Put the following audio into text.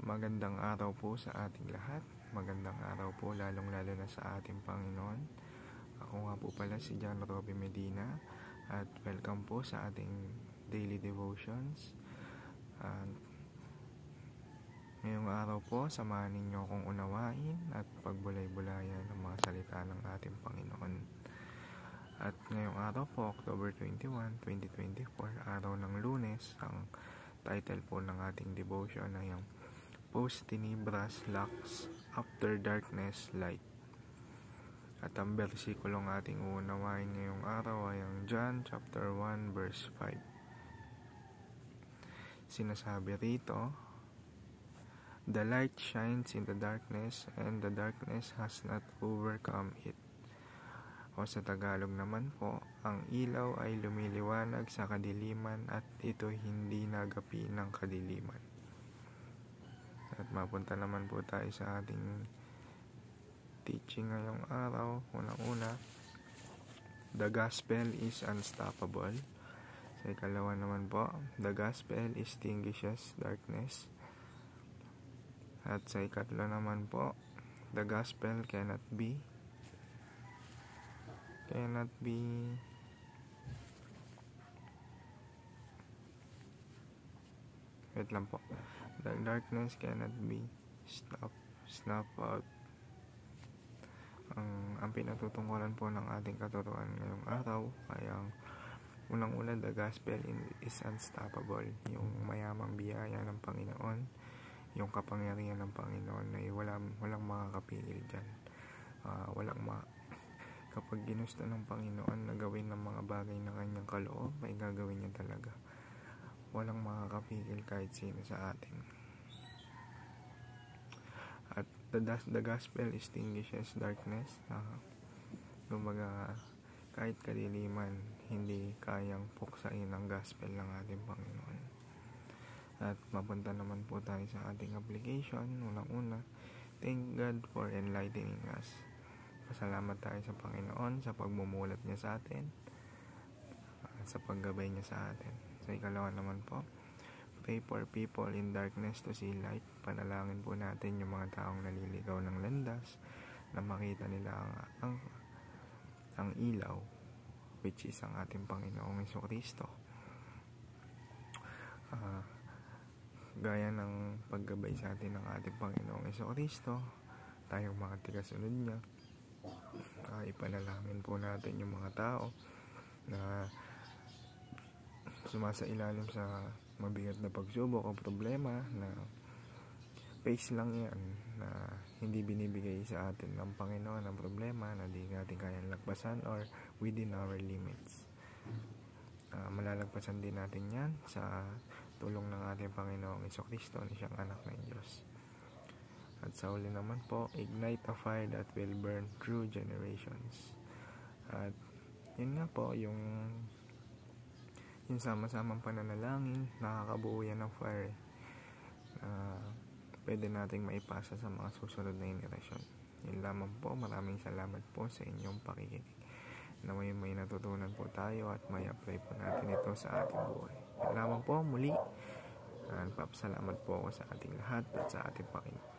Magandang araw po sa ating lahat. Magandang araw po lalong-lalo na sa ating Panginoon. Ako nga po pala si John Robby Medina at welcome po sa ating daily devotions. Ngayong araw po, samahan ninyo akong unawain at pagbulay-bulayan ng mga salita ng ating Panginoon. At ngayong araw po, October 21, 2024, araw ng Lunes, ang title po ng ating devotion ay ang Post Tenebras Lux, After Darkness Light. At ang bersikulong ating uunawain ngayong araw ay ang John chapter 1 verse 5. Sinasabi rito, "The light shines in the darkness and the darkness has not overcome it." O sa Tagalog naman po, ang ilaw ay lumiliwanag sa kadiliman at ito hindi nagapi ng kadiliman. At mapunta naman po tayo sa ating teaching ngayong araw. Unang-una, the gospel is unstoppable. Sa ikalawa naman po, the gospel extinguishes darkness. At sa ikatlo naman po, the gospel cannot be wait lang po. The darkness cannot be snuffed out. Ang pinatutungkulan po ng ating katuruan ngayong araw ay ang unang-una, the gospel is unstoppable. Yung mayamang biyaya ng Panginoon, yung kapangyarihan ng Panginoon ay walang makakapigil dyan. Kapag ginusto ng Panginoon na gawin ng mga bagay na kanyang kaloob, ay gagawin niya talaga. Walang makakapigil kahit sino sa atin. At the gospel extinguishes darkness. Kumbaga, kahit kadiliman, hindi kayang puksain ang gospel ng ating Panginoon. At mapunta naman po tayo sa ating application. Unang-una, thank God for enlightening us. Pasalamat tayo sa Panginoon sa pagmumulat niya sa atin, sa paggabay niya sa atin. Sa ikalawa naman po, pray for people in darkness to see light. Panalangin po natin yung mga taong naliligaw ng landas na makita nila ang ilaw, which is ang ating Panginoong Jesucristo. Gaya ng paggabay sa atin ng ating Panginoong Jesucristo, tayong mga tigasunod niya, ipanalangin po natin yung mga tao na sumasailalim sa mabigat na pagsubok o problema na face lang yan, na hindi binibigay sa atin ng Panginoon ang problema na di natin kayang lagpasan or within our limits. Malalagpasan din natin yan sa tulong ng ating Panginoong Jesucristo na siyang anak ng Diyos. At sa uli naman po, ignite a fire that will burn through generations. At yun nga po, yung sama-samang pananalangin, nakakabuo yan ng fire pwede nating maipasa sa mga susunod na henerasyon. Yun lamang po, maraming salamat po sa inyong pakikinig. Naway may natutunan po tayo at may apply po natin ito sa ating buhay. Yun lamang po, muli, nagpapasalamat po ako sa ating lahat at sa ating Panginoon.